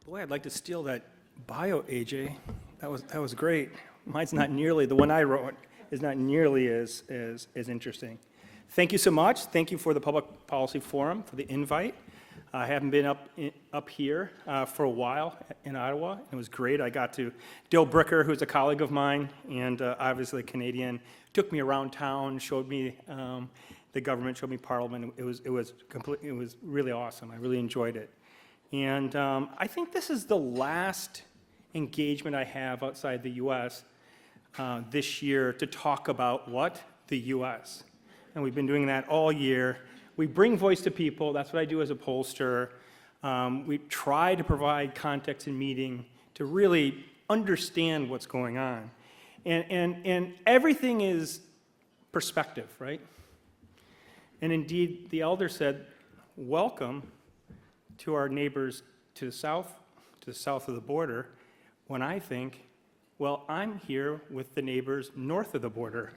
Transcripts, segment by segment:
Boy, I'd like to steal that bio, AJ. That was great. Mine's not nearly, the one I wrote is not nearly as interesting. Thank you so much. Thank you for the Public Policy Forum, for the invite. I haven't been up here for a while in Ottawa. It was great. I got to, Dill Bricker, who's a colleague of mine and obviously a Canadian, took me around town, showed me the government, showed me Parliament. It was really awesome. I really enjoyed it. And I think this is the last engagement I have outside the U.S. This year to talk about what? The U.S. And we've been doing that all year. We bring voice to people. That's what I do as a pollster. We try to provide context in meeting to really understand what's going on. And everything is perspective, right? And indeed, the elder said, welcome to our neighbors to the south of the border, when I think, well, I'm here with the neighbors north of the border.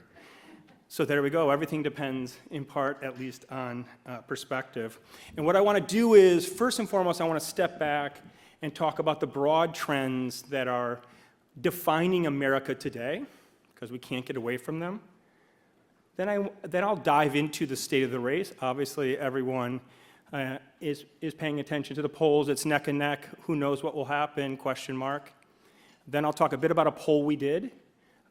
So there we go. Everything depends, in part, at least, on perspective. And what I want to do is, first and foremost, I want to step back and talk about the broad trends that are defining America today, because we can't get away from them. Then I'll dive into the state of the race. Obviously, everyone is paying attention to the polls. It's neck and neck. Who knows what will happen? Question mark. Then I'll talk a bit about a poll we did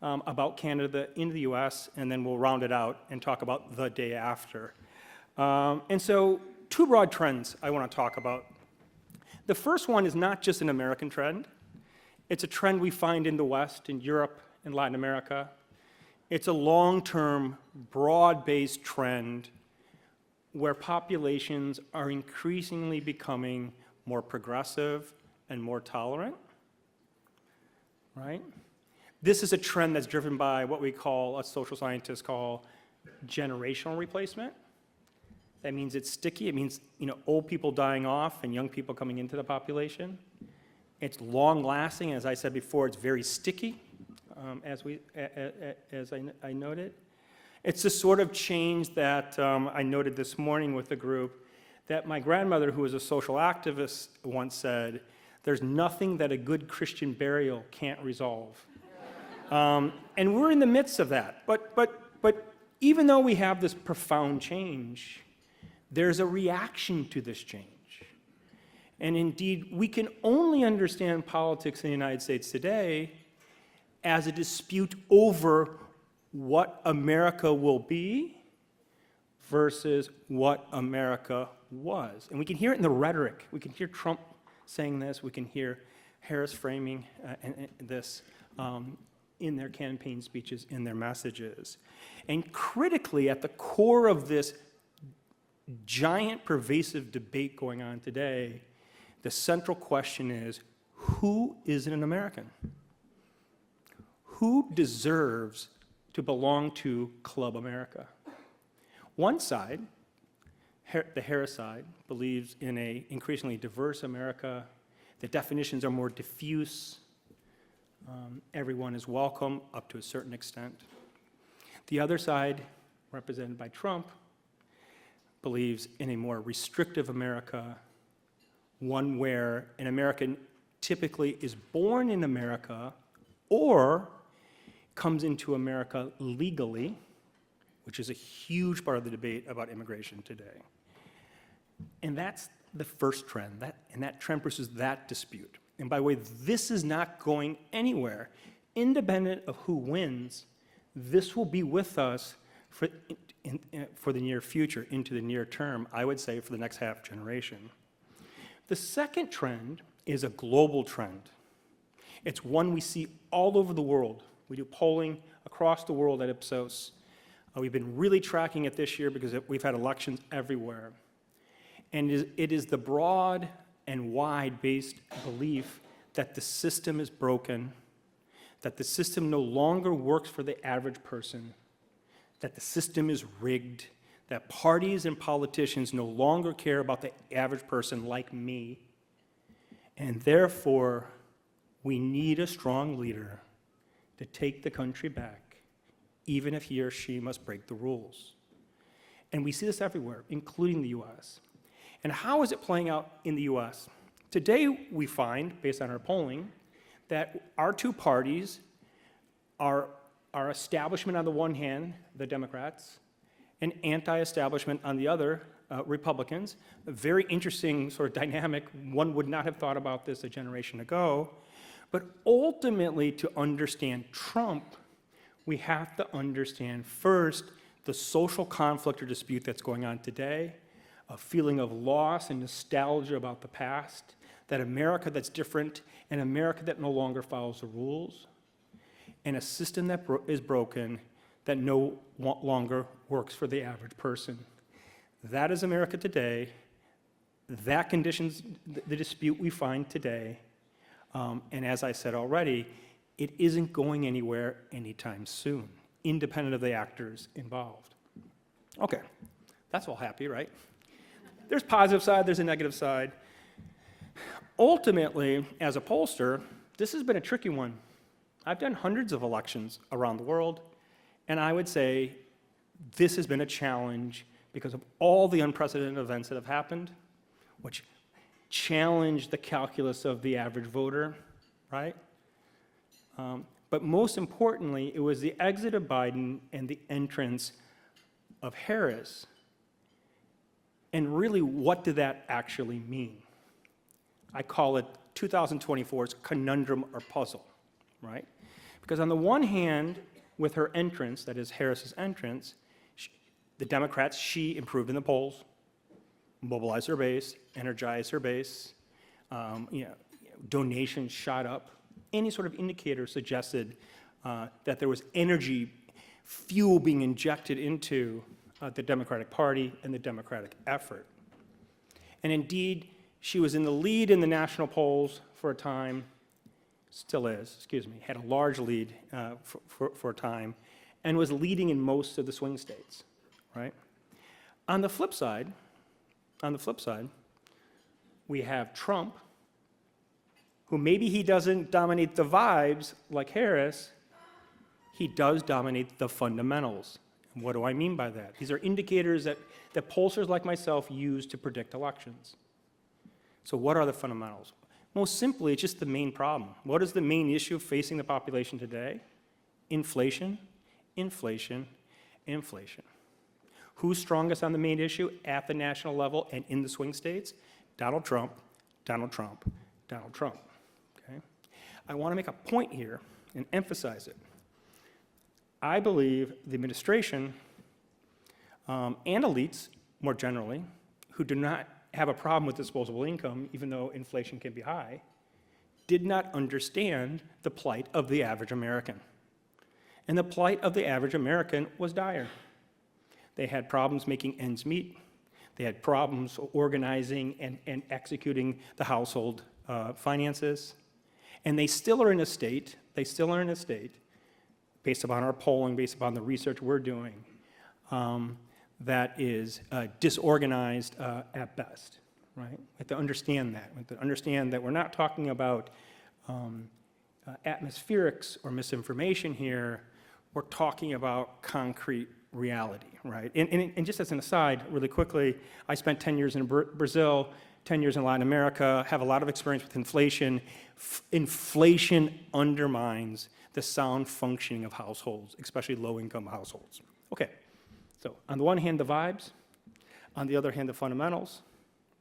about Canada in the U.S., and then we'll round it out and talk about the day after. And so, two broad trends I want to talk about. The first one is not just an American trend. It's a trend we find in the West, in Europe, in Latin America. It's a long-term, broad-based trend where populations are increasingly becoming more progressive and more tolerant, right? This is a trend that's driven by what social scientists call generational replacement. That means it's sticky. It means, old people dying off and young people coming into the population. It's long-lasting. As I said before, it's very sticky, as I noted. It's the sort of change that I noted this morning with the group that my grandmother, who was a social activist, once said, there's nothing that a good Christian burial can't resolve. And we're in the midst of that. But even though we have this profound change, there's a reaction to this change. And indeed, we can only understand politics in the United States today as a dispute over what America will be versus what America was. And we can hear it in the rhetoric. We can hear Trump saying this. We can hear Harris framing this in their campaign speeches, in their messages. And critically, at the core of this giant pervasive debate going on today, the central question is, who is an American? Who deserves to belong to Club America? One side, the Harris side, believes in an increasingly diverse America. The definitions are more diffuse. Everyone is welcome up to a certain extent. The other side, represented by Trump, believes in a more restrictive America, one where an American typically is born in America or comes into America legally, which is a huge part of the debate about immigration today. And that's the first trend, and that trend versus that dispute. And by the way, this is not going anywhere. Independent of who wins, this will be with us for the near future, into the near term, I would say for the next half generation. The second trend is a global trend. It's one we see all over the world. We do polling across the world at Ipsos. We've been really tracking it this year because we've had elections everywhere. And it is the broad and wide-based belief that the system is broken, that the system no longer works for the average person, that the system is rigged, that parties and politicians no longer care about the average person like me, and therefore we need a strong leader to take the country back, even if he or she must break the rules. And we see this everywhere, including the U.S. And how is it playing out in the U.S.? Today, we find, based on our polling, that our two parties are establishment on the one hand, the Democrats, and anti-establishment on the other, Republicans. A very interesting sort of dynamic. One would not have thought about this a generation ago. But ultimately, to understand Trump, we have to understand first the social conflict or dispute that's going on today, a feeling of loss and nostalgia about the past, that America that's different, an America that no longer follows the rules, and a system that is broken that no longer works for the average person. That is America today. That conditions the dispute we find today. And as I said already, it isn't going anywhere anytime soon, independent of the actors involved. Okay, that's all happy, right? There's a positive side, there's a negative side. Ultimately, as a pollster, this has been a tricky one. I've done hundreds of elections around the world, and I would say this has been a challenge because of all the unprecedented events that have happened, which challenged the calculus of the average voter, right? But most importantly, it was the exit of Biden and the entrance of Harris. And really, what did that actually mean? I call it 2024's conundrum or puzzle, right? Because on the one hand, with her entrance, that is Harris's entrance, the Democrats, she improved in the polls, mobilized her base, energized her base, donations shot up. Any sort of indicator suggested that there was energy, fuel being injected into the Democratic Party and the Democratic effort. And indeed, she was in the lead in the national polls for a time, still is, had a large lead for a time, and was leading in most of the swing states, right? On the flip side, we have Trump, who maybe he doesn't dominate the vibes like Harris, he does dominate the fundamentals. And what do I mean by that? These are indicators that pollsters like myself use to predict elections. So what are the fundamentals? Most simply, it's just the main problem. What is the main issue facing the population today? Inflation, inflation, inflation. Who's strongest on the main issue at the national level and in the swing states? Donald Trump, Donald Trump, Donald Trump. Okay? I want to make a point here and emphasize it. I believe the administration and elites, more generally, who do not have a problem with disposable income, even though inflation can be high, did not understand the plight of the average American. And the plight of the average American was dire. They had problems making ends meet. They had problems organizing and executing the household finances. And they still are in a state, based upon our polling, based upon the research we're doing, that is disorganized at best, right? We have to understand that. We have to understand that we're not talking about atmospherics or misinformation here. We're talking about concrete reality, right? And just as an aside, really quickly, I spent 10 years in Brazil, 10 years in Latin America, have a lot of experience with inflation. Inflation undermines the sound functioning of households, especially low-income households. Okay, so on the one hand, the vibes. On the other hand, the fundamentals,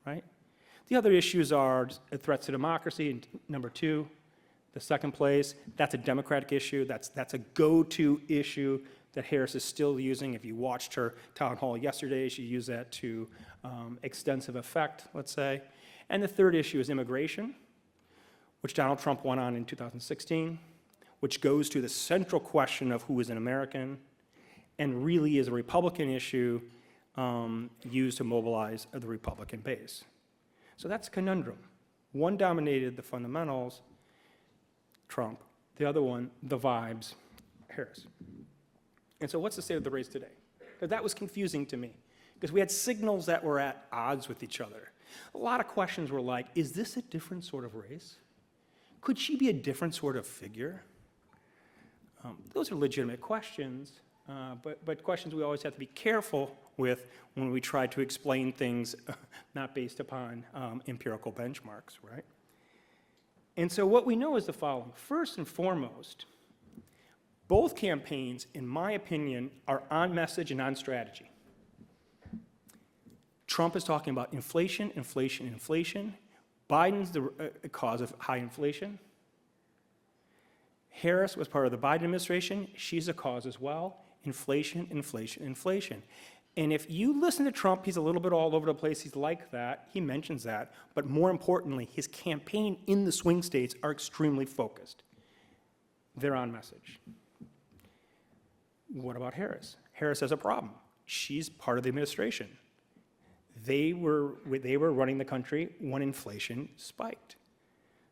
right? The other issues are threats to democracy, and number two. The second place, that's a Democratic issue. That's a go-to issue that Harris is still using. If you watched her town hall yesterday, she used that to extensive effect, let's say. And the third issue is immigration, which Donald Trump won on in 2016, which goes to the central question of who is an American, and really is a Republican issue used to mobilize the Republican base. So that's a conundrum. One dominated the fundamentals, Trump. The other one, the vibes, Harris. And so what's the state of the race today? Because that was confusing to me, because we had signals that were at odds with each other. A lot of questions were like, is this a different sort of race? Could she be a different sort of figure? Those are legitimate questions, but questions we always have to be careful with when we try to explain things not based upon empirical benchmarks, right? And so what we know is the following. First and foremost, both campaigns, in my opinion, are on message and on strategy. Trump is talking about inflation, inflation, inflation. Biden's the cause of high inflation. Harris was part of the Biden administration. She's a cause as well. Inflation, inflation, inflation. And if you listen to Trump, he's a little bit all over the place. He's like that. He mentions that. But more importantly, his campaign in the swing states are extremely focused. They're on message. What about Harris? Harris has a problem. She's part of the administration. They were running the country when inflation spiked.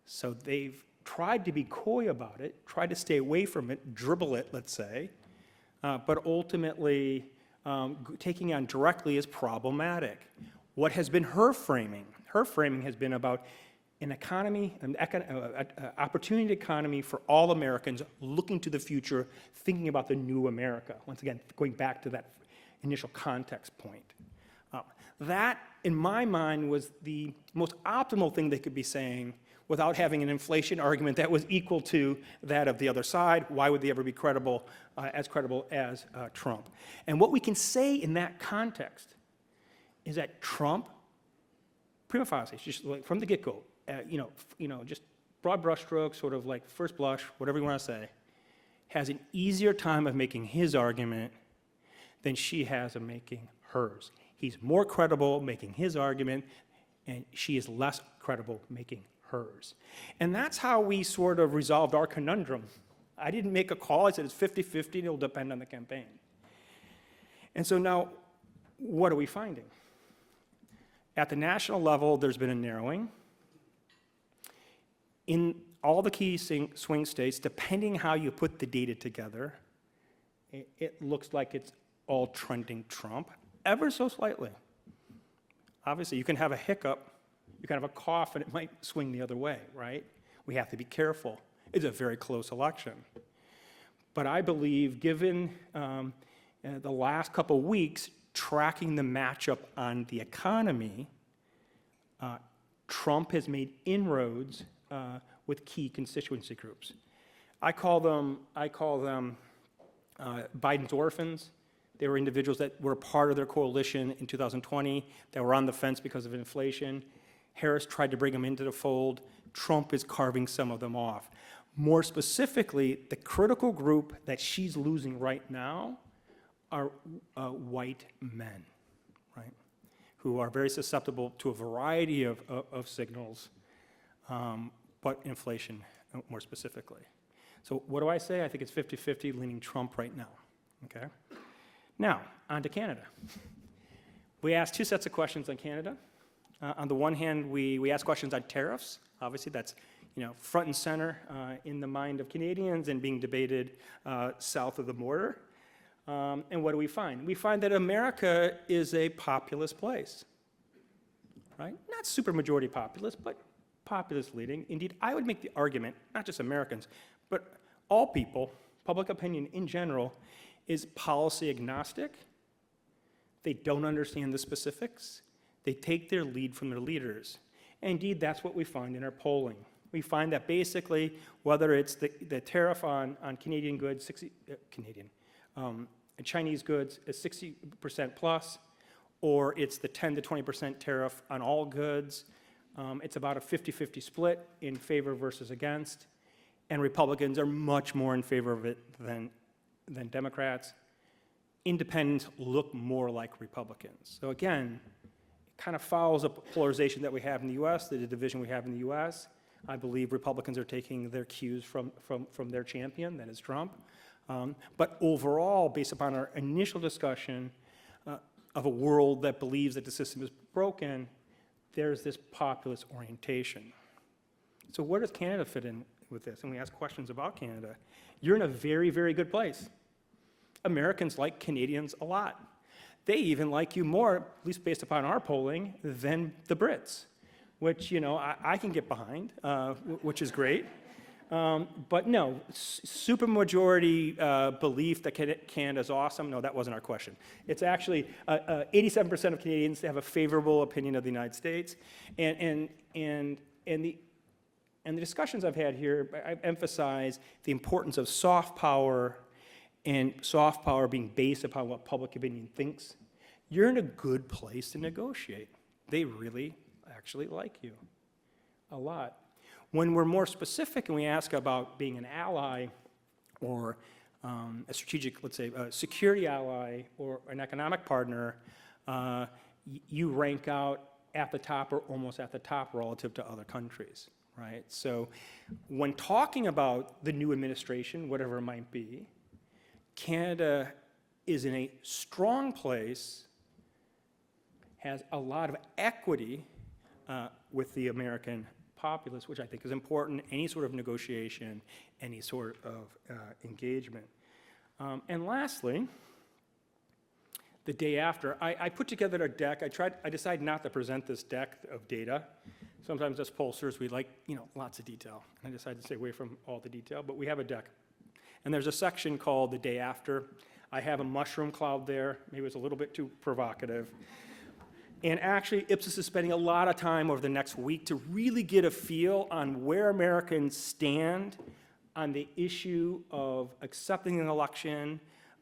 So they've tried to be coy about it, tried to stay away from it, dribble it, let's say, but ultimately taking on directly is problematic. What has been her framing? Her framing has been about an economy, an opportunity economy for all Americans looking to the future, thinking about the new America. Once again, going back to that initial context point. That, in my mind, was the most optimal thing they could be saying without having an inflation argument that was equal to that of the other side. Why would they ever be credible as Trump? And what we can say in that context is that Trump, prima facie, just like from the get-go, just broad brushstrokes, sort of like first blush, whatever you want to say, has an easier time of making his argument than she has of making hers. He's more credible making his argument, and she is less credible making hers. And that's how we sort of resolved our conundrum. I didn't make a call. I said it's 50-50, and it'll depend on the campaign. And so now, what are we finding? At the national level, there's been a narrowing. In all the key swing states, depending how you put the data together, it looks like it's all trending Trump, ever so slightly. Obviously, you can have a hiccup, you can have a cough, and it might swing the other way, right? We have to be careful. It's a very close election. But I believe, given the last couple weeks, tracking the matchup on the economy, Trump has made inroads with key constituency groups. I call them Biden's orphans. They were individuals that were part of their coalition in 2020 that were on the fence because of inflation. Harris tried to bring them into the fold. Trump is carving some of them off. More specifically, the critical group that she's losing right now are white men, right, who are very susceptible to a variety of signals, but inflation more specifically. So what do I say? I think it's 50-50 leaning Trump right now, okay? Now, on to Canada. We asked two sets of questions on Canada. On the one hand, we asked questions on tariffs. Obviously, that's front and center in the mind of Canadians and being debated south of the border. And what do we find? We find that America is a populous place, right? Not super majority populous, but populous leading. Indeed, I would make the argument, not just Americans, but all people, public opinion in general, is policy agnostic. They don't understand the specifics. They take their lead from their leaders. And indeed, that's what we find in our polling. We find that basically, whether it's the tariff on Canadian goods, Chinese goods is 60% plus, or it's the 10 to 20% tariff on all goods, it's about a 50-50 split in favor versus against, and Republicans are much more in favor of it than Democrats. Independents look more like Republicans. So again, it kind of follows a polarization that we have in the US, the division we have in the US. I believe Republicans are taking their cues from their champion, that is Trump. But overall, based upon our initial discussion of a world that believes that the system is broken, there's this populist orientation. So where does Canada fit in with this? And we ask questions about Canada. You're in a very, very good place. Americans like Canadians a lot. They even like you more, at least based upon our polling, than the Brits, which I can get behind, which is great. But no, supermajority belief that Canada's awesome, no, that wasn't our question. It's actually 87% of Canadians have a favorable opinion of the United States. And the discussions I've had here, I've emphasized the importance of soft power and soft power being based upon what public opinion thinks. You're in a good place to negotiate. They really actually like you a lot. When we're more specific and we ask about being an ally or a strategic, let's say, a security ally or an economic partner, you rank out at the top or almost at the top relative to other countries, right? So when talking about the new administration, whatever it might be, Canada is in a strong place, has a lot of equity with the American populace, which I think is important, any sort of negotiation, any sort of engagement. And lastly, the day after, I put together a deck. I decided not to present this deck of data. Sometimes as pollsters, we like, lots of detail. I decided to stay away from all the detail, but we have a deck. And there's a section called the day after. I have a mushroom cloud there. Maybe it's a little bit too provocative. And actually, Ipsos is spending a lot of time over the next week to really get a feel on where Americans stand on the issue of accepting an election,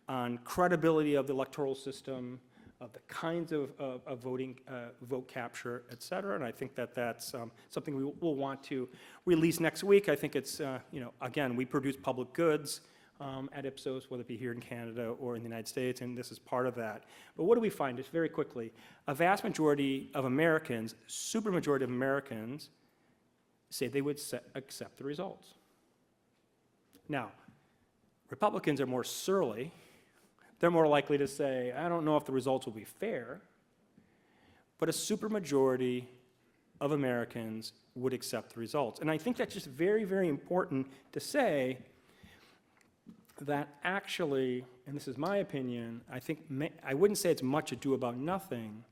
on credibility of the electoral system, of the kinds of voting, vote capture, et cetera. And I think that that's something we will want to release next week. I think it's, again, we produce public goods at Ipsos, whether it be here in Canada or in the United States, and this is part of that. But what do we find? Just very quickly, a vast majority of Americans, supermajority of Americans, say they would accept the results. Now, Republicans are more surly. They're more likely to say, I don't know if the results will be fair, but a supermajority of Americans would accept the results. And I think that's just very, very important to say that actually, and this is my opinion, I wouldn't say it's much ado about nothing,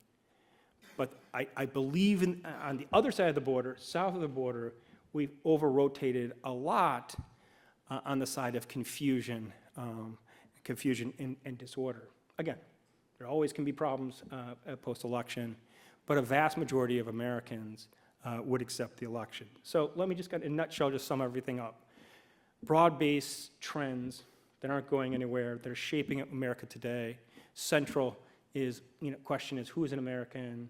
but I believe on the other side of the border, south of the border, we've over-rotated a lot on the side of confusion and disorder. Again, there always can be problems post-election, but a vast majority of Americans would accept the election. So let me just, in a nutshell, just sum everything up. Broad-based trends that aren't going anywhere, that are shaping America today. Central is, question is, who is an American,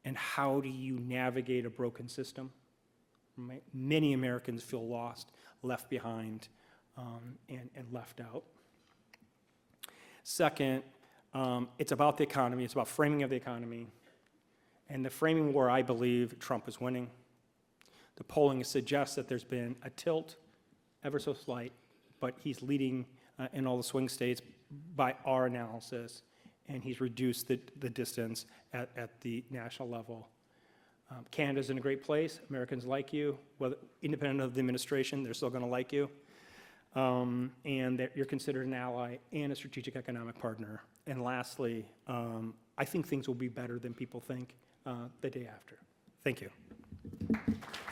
and how do you navigate a broken system? Right? Many Americans feel lost, left behind, and left out. Second, it's about the economy. It's about framing of the economy. And the framing where I believe Trump is winning. The polling suggests that there's been a tilt, ever so slight, but he's leading in all the swing states by our analysis, and he's reduced the distance at the national level. Canada's in a great place. Americans like you. Whether, independent of the administration, they're still going to like you. And that you're considered an ally and a strategic economic partner. And lastly, I think things will be better than people think the day after. Thank you.